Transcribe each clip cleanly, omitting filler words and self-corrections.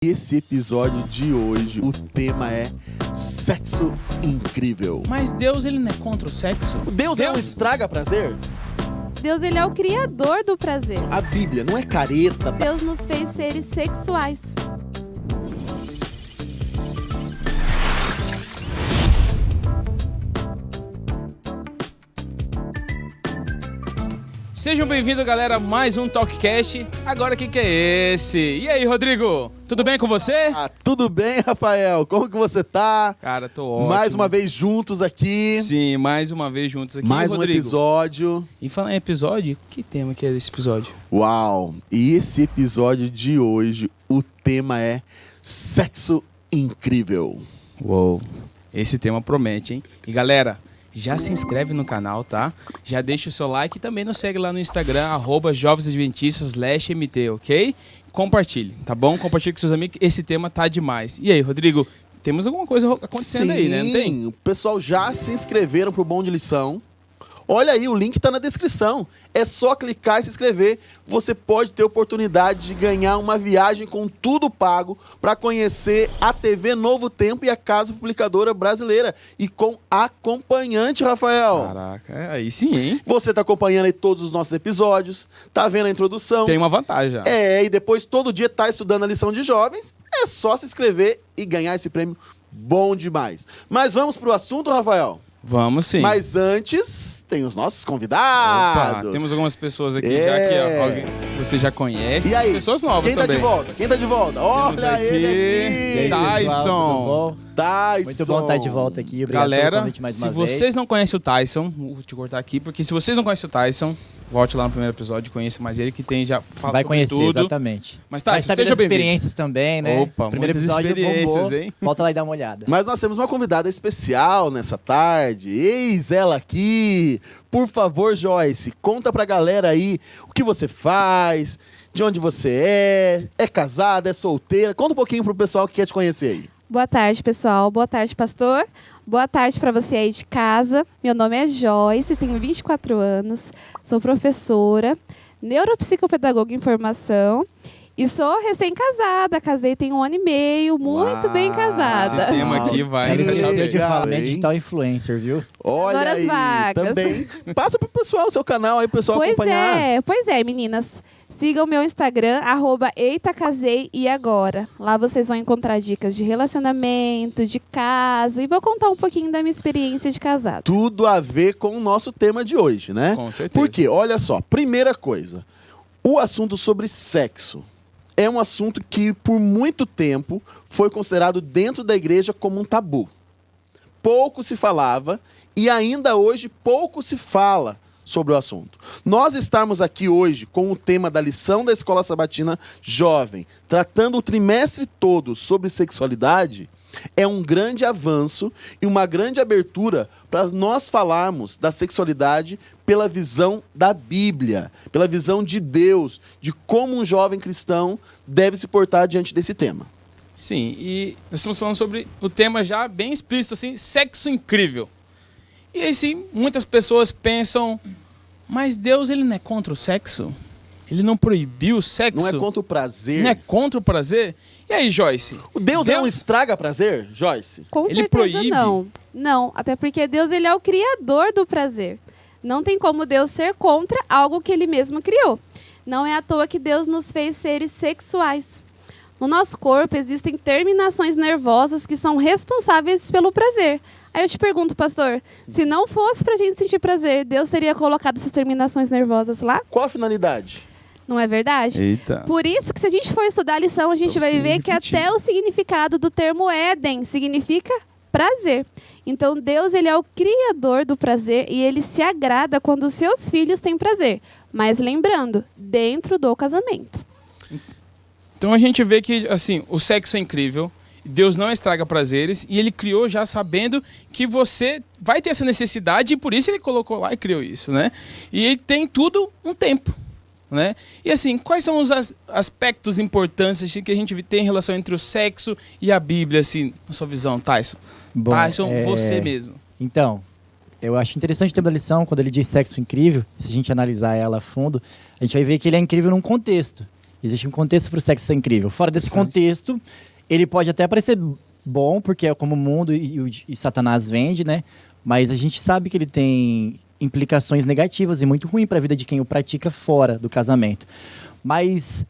Esse episódio de hoje, o tema é sexo incrível. Mas Deus, ele não é contra o sexo? Deus não estraga prazer? Deus, ele é o criador do prazer. A Bíblia não é careta. Deus nos fez seres sexuais. Sejam bem-vindos, galera, a mais um Talkcast. Agora, o que é esse? E aí, Rodrigo? Tudo bem com você? Tudo bem, Rafael? Como que você tá? Cara, tô ótimo. Mais uma vez juntos aqui. Sim, mais uma vez juntos aqui. Mais um Rodrigo, episódio. E falando em episódio, que tema que é esse episódio? Uau! E esse episódio de hoje, o tema é sexo incrível. Uou, esse tema promete, hein? E galera, já se inscreve no canal, tá? Já deixa o seu like e também nos segue lá no Instagram, @jovensadventistas/mt, ok? Compartilhe, tá bom? Compartilhe com seus amigos, esse tema tá demais. E aí, Rodrigo, temos alguma coisa acontecendo aí, né? Não tem? Sim, o pessoal já se inscreveram pro Bom de Lição. Olha aí, o link tá na descrição. É só clicar e se inscrever. Você pode ter oportunidade de ganhar uma viagem com tudo pago para conhecer a TV Novo Tempo e a Casa Publicadora Brasileira. E com acompanhante, Rafael. Caraca, aí sim, hein? Você tá acompanhando aí todos os nossos episódios, tá vendo a introdução. Tem uma vantagem já. E depois todo dia tá estudando a lição de jovens. É só se inscrever e ganhar esse prêmio bom demais. Mas vamos pro assunto, Rafael? Vamos sim. Mas antes, tem os nossos convidados. Opa, temos algumas pessoas aqui já que alguém você já conhece. E aí, pessoas novas quem tá também. de volta? Quem tá de volta? Temos Olha aqui ele aqui. Tyson. Tyson. Muito bom estar de volta aqui. Obrigado pelo Galera, convite mais se uma vez. vocês não conhecem o Tyson, vou te cortar aqui, porque se vocês não conhecem o Tyson, volte lá no primeiro episódio e conheça mais ele, que tem já fala Vai sobre conhecer, tudo. exatamente. Mas Vai Tyson, saber seja das bem-vindo. experiências também, né? Opa, Primeiro muitas episódio experiências, bombou. hein? Volta lá e dá uma olhada. Mas nós temos uma convidada especial nessa tarde. Eis ela aqui. Por favor, Joyce, conta pra galera aí o que você faz, de onde você é casada, é solteira. Conta um pouquinho pro pessoal que quer te conhecer aí. Boa tarde, pessoal. Boa tarde, pastor. Boa tarde para você aí de casa. Meu nome é Joyce, tenho 24 anos, sou professora, neuropsicopedagoga em formação e sou recém-casada. Casei tem 1 ano e meio, muito bem casada. Esse tema aqui vai Ele Que fechar esqueceu bem. de falar, legal, né? hein? Digital influencer, viu? Olha Horas aí, vagas. também. Passa pro pessoal o seu canal aí, pro pessoal acompanhar. Pois é, meninas. Sigam meu Instagram, @EitaCaseiEagora. Lá vocês vão encontrar dicas de relacionamento, de casa, e vou contar um pouquinho da minha experiência de casado. Tudo a ver com o nosso tema de hoje, né? Com certeza. Porque, olha só, primeira coisa, o assunto sobre sexo é um assunto que, por muito tempo, foi considerado dentro da igreja como um tabu. Pouco se falava e ainda hoje pouco se fala sobre o assunto. Nós estarmos aqui hoje com o tema da lição da Escola Sabatina Jovem, tratando o trimestre todo sobre sexualidade, é um grande avanço e uma grande abertura para nós falarmos da sexualidade pela visão da Bíblia, pela visão de Deus, de como um jovem cristão deve se portar diante desse tema. Sim, e nós estamos falando sobre o tema já bem explícito, assim, sexo incrível. E aí sim, muitas pessoas pensam, mas Deus, ele não é contra o sexo? Ele não proibiu o sexo? Não é contra o prazer. Não é contra o prazer? E aí, Joyce? O Deus não estraga prazer, Joyce? Com Ele certeza proíbe? não. Não, até porque Deus, ele é o criador do prazer. Não tem como Deus ser contra algo que ele mesmo criou. Não é à toa que Deus nos fez seres sexuais. No nosso corpo existem terminações nervosas que são responsáveis pelo prazer. Aí eu te pergunto, pastor, se não fosse pra gente sentir prazer, Deus teria colocado essas terminações nervosas lá? Qual a finalidade? Não é verdade? Eita. Por isso que se a gente for estudar a lição, a gente vai ver que até o significado do termo Éden significa prazer. Então Deus, ele é o criador do prazer e ele se agrada quando os seus filhos têm prazer. Mas lembrando, dentro do casamento. Então a gente vê que, assim, o sexo é incrível, Deus não estraga prazeres e ele criou já sabendo que você vai ter essa necessidade e por isso ele colocou lá e criou isso, né? E ele tem tudo um tempo, né? E assim, quais são os aspectos importantes assim, que a gente tem em relação entre o sexo e a Bíblia, assim, na sua visão, Tyson? Bom, Tyson, você mesmo. Então, eu acho interessante o tema da lição, quando ele diz sexo incrível, se a gente analisar ela a fundo, a gente vai ver que ele é incrível num contexto. Existe um contexto para o sexo ser incrível. Fora desse contexto, ele pode até parecer bom, porque é como o mundo e Satanás vende, né? Mas a gente sabe que ele tem implicações negativas e muito ruim para a vida de quem o pratica fora do casamento. Mas,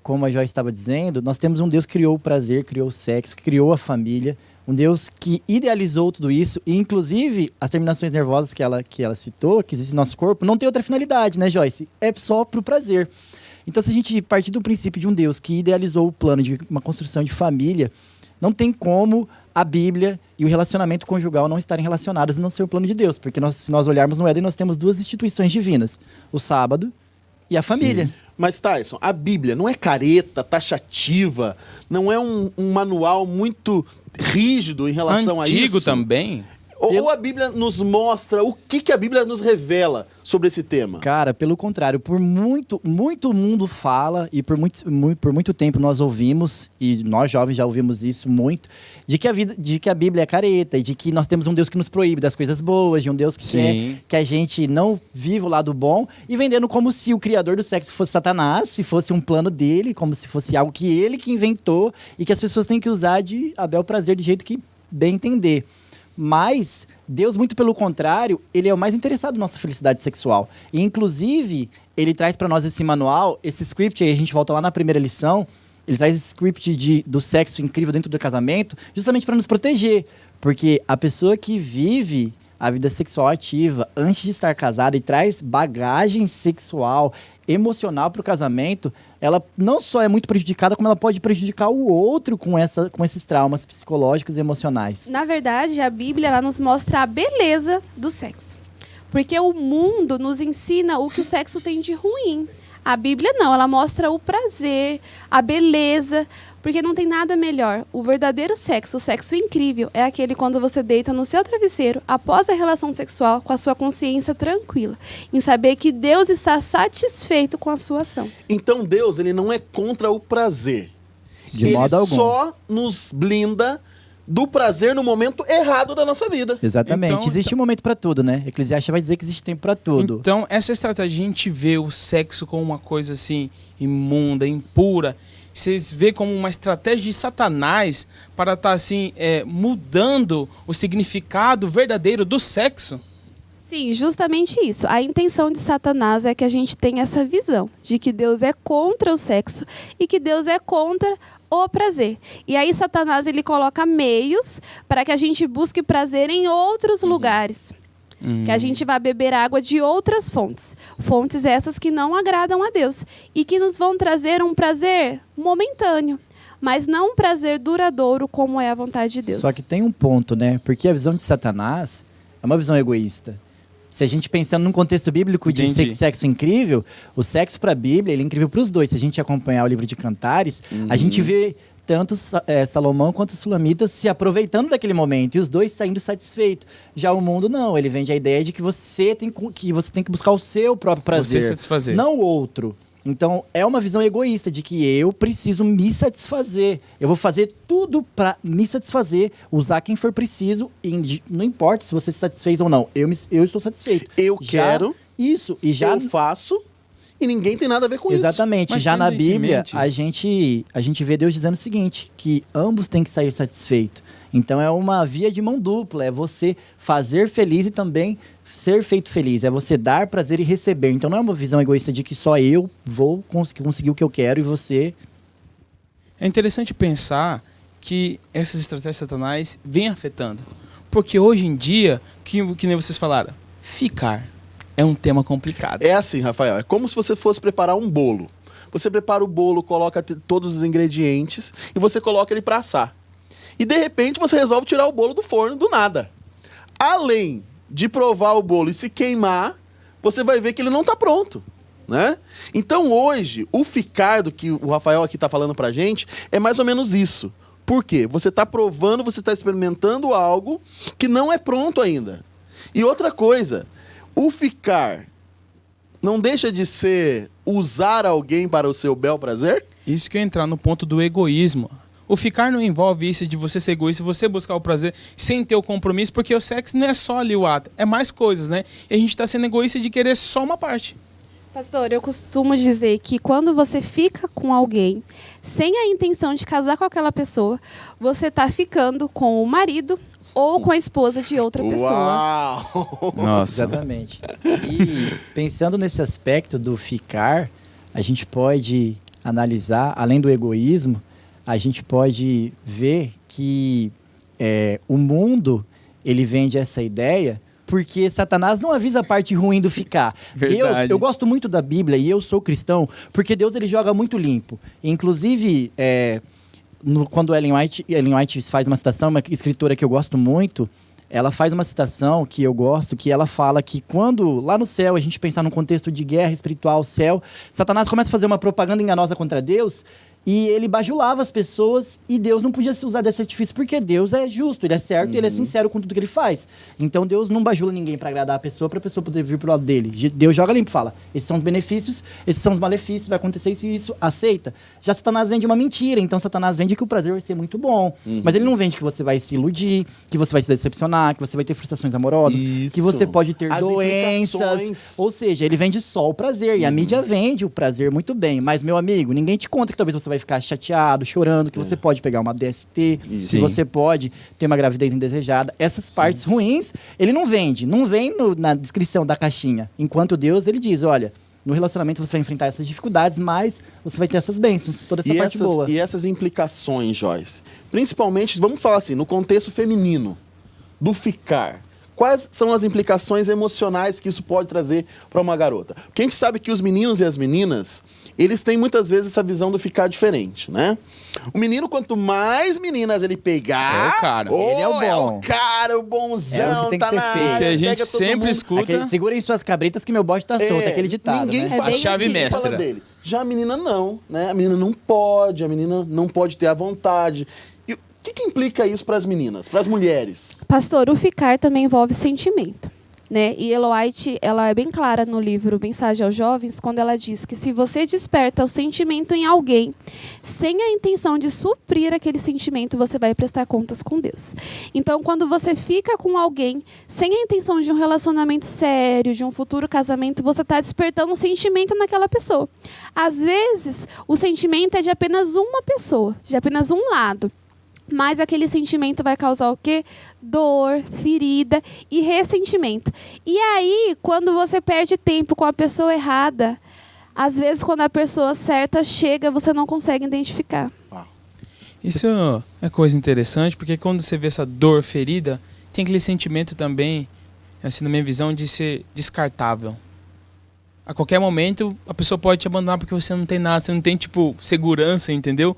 como a Joyce estava dizendo, nós temos um Deus que criou o prazer, criou o sexo, que criou a família, um Deus que idealizou tudo isso, e inclusive as terminações nervosas que ela citou, que existem no nosso corpo, não tem outra finalidade, né, Joyce? É só para o prazer. Então, se a gente partir do princípio de um Deus que idealizou o plano de uma construção de família, não tem como a Bíblia e o relacionamento conjugal não estarem relacionados e não ser o plano de Deus. Porque se nós olharmos no Éden, nós temos duas instituições divinas. O sábado e a família. Sim. Mas, Tyson, a Bíblia não é careta, taxativa, não é um manual muito rígido em relação a isso? Antigo também? Ou a Bíblia nos mostra o que a Bíblia nos revela sobre esse tema? Cara, pelo contrário, por muito mundo fala e por muito tempo nós ouvimos, e nós jovens já ouvimos isso muito, de que a Bíblia é careta e de que nós temos um Deus que nos proíbe das coisas boas, de um Deus que quer que a gente não viva o lado bom, e vendendo como se o criador do sexo fosse Satanás, se fosse um plano dele, como se fosse algo que ele que inventou e que as pessoas têm que usar de a bel prazer do jeito que bem entender. Mas Deus, muito pelo contrário, ele é o mais interessado na nossa felicidade sexual. E, inclusive, ele traz para nós esse manual, esse script, aí a gente volta lá na primeira lição, ele traz esse script do sexo incrível dentro do casamento, justamente para nos proteger. Porque a pessoa que vive a vida sexual ativa antes de estar casada e traz bagagem sexual, emocional para o casamento, ela não só é muito prejudicada, como ela pode prejudicar o outro com esses traumas psicológicos e emocionais. Na verdade, a Bíblia ela nos mostra a beleza do sexo. Porque o mundo nos ensina o que o sexo tem de ruim. A Bíblia não, ela mostra o prazer, a beleza, porque não tem nada melhor. O verdadeiro sexo, o sexo incrível, é aquele quando você deita no seu travesseiro após a relação sexual com a sua consciência tranquila, em saber que Deus está satisfeito com a sua ação. Então Deus, ele não é contra o prazer. De modo algum. Ele só nos blinda do prazer no momento errado da nossa vida. Exatamente. Então, existe um momento para tudo, né? Eclesiastes vai dizer que existe tempo para tudo. Então, essa estratégia, a gente vê o sexo como uma coisa assim, imunda, impura. Vocês vê como uma estratégia de Satanás para estar assim, mudando o significado verdadeiro do sexo? Sim, justamente isso. A intenção de Satanás é que a gente tenha essa visão de que Deus é contra o sexo e que Deus é contra o prazer. E aí Satanás ele coloca meios para que a gente busque prazer em outros lugares. Que a gente vá beber água de outras fontes. Fontes essas que não agradam a Deus e que nos vão trazer um prazer momentâneo, mas não um prazer duradouro como é a vontade de Deus. Só que tem um ponto, né? Porque a visão de Satanás é uma visão egoísta. Se a gente pensando num contexto bíblico de sexo incrível, o sexo para a Bíblia ele é incrível para os dois. Se a gente acompanhar o livro de Cantares, a gente vê tanto Salomão quanto Sulamitas se aproveitando daquele momento e os dois saindo satisfeitos. Já o mundo não, ele vende a ideia de que você tem que buscar o seu próprio prazer, você satisfazer, não o outro. Então, é uma visão egoísta de que eu preciso me satisfazer. Eu vou fazer tudo para me satisfazer, usar quem for preciso, e não importa se você se satisfez ou não. Eu estou satisfeito. Eu quero, isso, e já eu faço, e ninguém tem nada a ver com exatamente. Mas Já na tendo isso em Bíblia, mente, a gente vê Deus dizendo o seguinte, que ambos têm que sair satisfeitos. Então, é uma via de mão dupla. É você fazer feliz e também ser feito feliz. É você dar prazer e receber. Então, não é uma visão egoísta de que só eu vou conseguir o que eu quero e você... É interessante pensar que essas estratégias de Satanás vêm afetando. Porque hoje em dia, que nem vocês falaram, ficar é um tema complicado. É assim, Rafael, é como se você fosse preparar um bolo. Você prepara o bolo, coloca todos os ingredientes e você coloca ele para assar. E de repente você resolve tirar o bolo do forno do nada. Além de provar o bolo e se queimar, você vai ver que ele não está pronto, né? Então hoje, o ficar do que o Rafael aqui está falando pra gente é mais ou menos isso. Por quê? Você está provando, você está experimentando algo que não é pronto ainda. E outra coisa, o ficar não deixa de ser usar alguém para o seu bel prazer? Isso que eu entrar no ponto do egoísmo. O ficar não envolve isso de você ser egoísta, você buscar o prazer sem ter o compromisso, porque o sexo não é só ali o ato, é mais coisas, né? E a gente está sendo egoísta de querer só uma parte. Pastor, eu costumo dizer que quando você fica com alguém sem a intenção de casar com aquela pessoa, você está ficando com o marido ou com a esposa de outra pessoa. Uau! Nossa. Exatamente. E pensando nesse aspecto do ficar, a gente pode analisar, além do egoísmo, a gente pode ver que o mundo, ele vende essa ideia porque Satanás não avisa a parte ruim do ficar. Verdade. Deus, eu gosto muito da Bíblia e eu sou cristão, porque Deus ele joga muito limpo. Inclusive, quando Ellen White faz uma citação, uma escritora que eu gosto muito, ela faz uma citação que eu gosto, que ela fala que quando lá no céu a gente pensar num contexto de guerra espiritual, céu, Satanás começa a fazer uma propaganda enganosa contra Deus e ele bajulava as pessoas e Deus não podia se usar desse artifício porque Deus é justo, ele é certo e ele é sincero com tudo que ele faz. Então Deus não bajula ninguém para agradar a pessoa poder vir pro lado dele. Deus joga limpo e fala, esses são os benefícios, esses são os malefícios, vai acontecer isso e isso, aceita. Já Satanás vende uma mentira, então Satanás vende que o prazer vai ser muito bom, mas ele não vende que você vai se iludir, que você vai se decepcionar, que você vai ter frustrações amorosas, Isso. que você pode ter As doenças, implicações. ou seja, ele vende só o prazer, e a mídia vende o prazer muito bem, mas meu amigo, ninguém te conta que talvez você vai ficar chateado, chorando, que você pode pegar uma DST, que Sim. você pode ter uma gravidez indesejada. Essas partes ruins, ele não vende, não vem na descrição da caixinha. Enquanto Deus, ele diz, olha, no relacionamento você vai enfrentar essas dificuldades, mas você vai ter essas bênçãos, toda essa parte boa. E essas implicações, Joyce, principalmente, vamos falar assim, no contexto feminino, do ficar, quais são as implicações emocionais que isso pode trazer para uma garota? Porque a gente sabe que os meninos e as meninas, eles têm muitas vezes essa visão do ficar diferente, né? O menino, quanto mais meninas ele pegar... É o cara. Ele é o bom. É o cara, o bonzão, É o que tem que tá ser na feito. área, Que a gente pega todo sempre mundo. escuta. Segurem suas cabritas que meu bode tá solto, aquele ditado, Ninguém né? É faz bem chave assim. mestra. fala dele. Já a menina não, né? A menina não pode, a menina não pode ter a vontade. E o que implica isso para as meninas, para as mulheres? Pastor, o ficar também envolve sentimento, né? E Ellen White, ela é bem clara no livro Mensagem aos Jovens, quando ela diz que se você desperta o sentimento em alguém, sem a intenção de suprir aquele sentimento, você vai prestar contas com Deus. Então, quando você fica com alguém, sem a intenção de um relacionamento sério, de um futuro casamento, você está despertando um sentimento naquela pessoa. Às vezes, o sentimento é de apenas uma pessoa, de apenas um lado. Mas aquele sentimento vai causar o quê? Dor, ferida e ressentimento. E aí, quando você perde tempo com a pessoa errada, às vezes quando a pessoa certa chega, você não consegue identificar. Isso é coisa interessante, porque quando você vê essa dor ferida, tem aquele sentimento também, assim, na minha visão, de ser descartável. A qualquer momento, a pessoa pode te abandonar porque você não tem nada, você não tem, tipo, segurança, entendeu?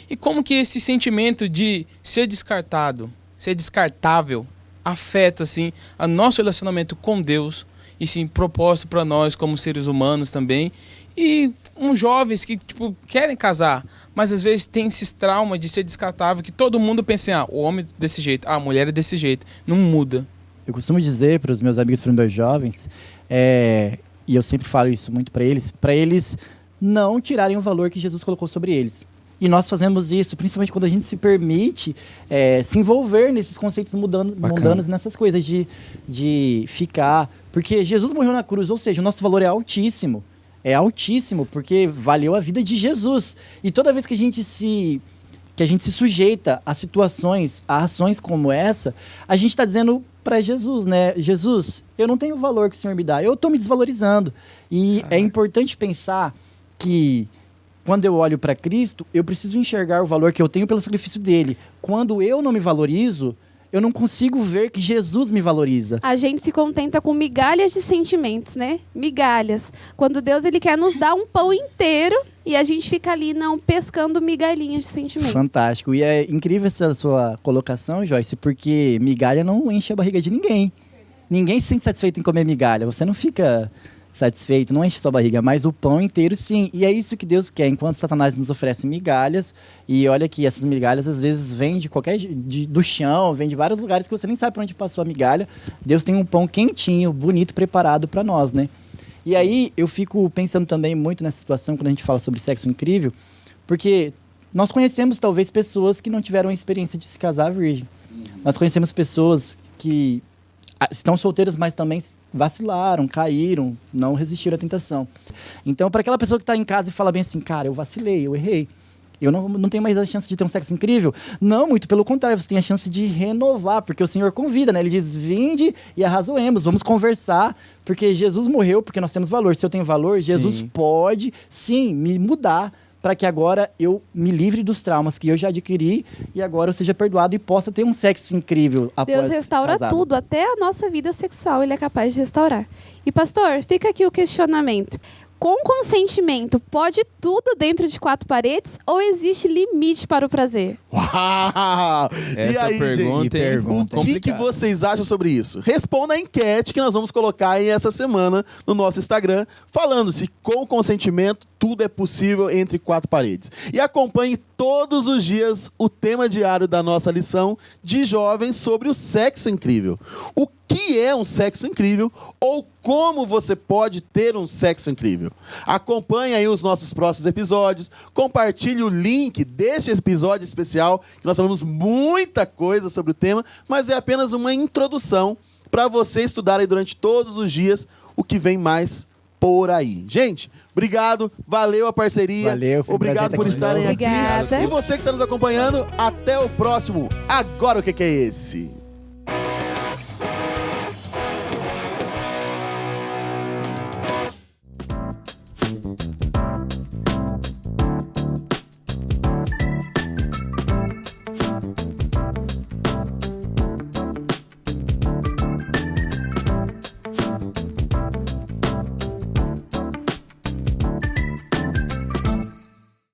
E como que esse sentimento de ser descartado, ser descartável, afeta, assim, o nosso relacionamento com Deus e, sim, proposto para nós como seres humanos também. E uns jovens que, tipo, querem casar, mas às vezes tem esses traumas de ser descartável, que todo mundo pensa assim, o homem é desse jeito, a mulher é desse jeito, não muda. Eu costumo dizer para os meus amigos, para os meus jovens, e eu sempre falo isso muito para eles não tirarem o valor que Jesus colocou sobre eles. E nós fazemos isso, principalmente quando a gente se permite se envolver nesses conceitos mundanos, nessas coisas de ficar. Porque Jesus morreu na cruz, ou seja, o nosso valor é altíssimo. É altíssimo, porque valeu a vida de Jesus. E toda vez que a gente se sujeita a situações, a ações como essa, a gente está dizendo para Jesus, né? Jesus, eu não tenho o valor que o Senhor me dá, eu estou me desvalorizando. E é importante pensar que quando eu olho para Cristo, eu preciso enxergar o valor que eu tenho pelo sacrifício dele. Quando eu não me valorizo, eu não consigo ver que Jesus me valoriza. A gente se contenta com migalhas de sentimentos, né? Migalhas. Quando Deus ele quer nos dar um pão inteiro e a gente fica ali não pescando migalhinhas de sentimentos. Fantástico. E é incrível essa sua colocação, Joyce, porque migalha não enche a barriga de ninguém. Ninguém se sente satisfeito em comer migalha. Você não fica satisfeito, não enche sua barriga, mas o pão inteiro sim. E é isso que Deus quer, enquanto Satanás nos oferece migalhas, e olha que essas migalhas às vezes vêm de do chão, vêm de vários lugares que você nem sabe para onde passou a migalha. Deus tem um pão quentinho, bonito, preparado para nós, né? E aí eu fico pensando também muito nessa situação quando a gente fala sobre sexo incrível, porque nós conhecemos talvez pessoas que não tiveram a experiência de se casar virgem. Nós conhecemos pessoas que estão solteiros, mas também vacilaram, caíram, não resistiram à tentação. Então, para aquela pessoa que está em casa e fala bem assim, cara, eu vacilei, eu errei. Eu não tenho mais a chance de ter um sexo incrível. Não, muito pelo contrário, você tem a chance de renovar, porque o Senhor convida, né? Ele diz, vinde e arrazoemos, vamos conversar, porque Jesus morreu, porque nós temos valor. Se eu tenho valor, Sim. Jesus pode, sim, me mudar, para que agora eu me livre dos traumas que eu já adquiri e agora eu seja perdoado e possa ter um sexo incrível após Deus restaura casado. tudo, até a nossa vida sexual ele é capaz de restaurar. E pastor, fica aqui o questionamento. Com consentimento, pode tudo dentro de 4 paredes ou existe limite para o prazer? Uau! Essa e aí, pergunta gente, é o que complicada. vocês acham sobre isso? Responda a enquete que nós vamos colocar aí essa semana no nosso Instagram, falando se com consentimento tudo é possível entre 4 paredes. E acompanhe todos os dias o tema diário da nossa lição de jovens sobre o sexo incrível. O que é um sexo incrível ou como você pode ter um sexo incrível. Acompanhe aí os nossos próximos episódios, compartilhe o link deste episódio especial, que nós falamos muita coisa sobre o tema, mas é apenas uma introdução para você estudar aí durante todos os dias o que vem mais por aí. Gente, obrigado, valeu a parceria. Valeu, foi um obrigado prazer por estar aqui de estarem novo. aqui. Obrigada. E você que está nos acompanhando, até o próximo. Agora o que é esse?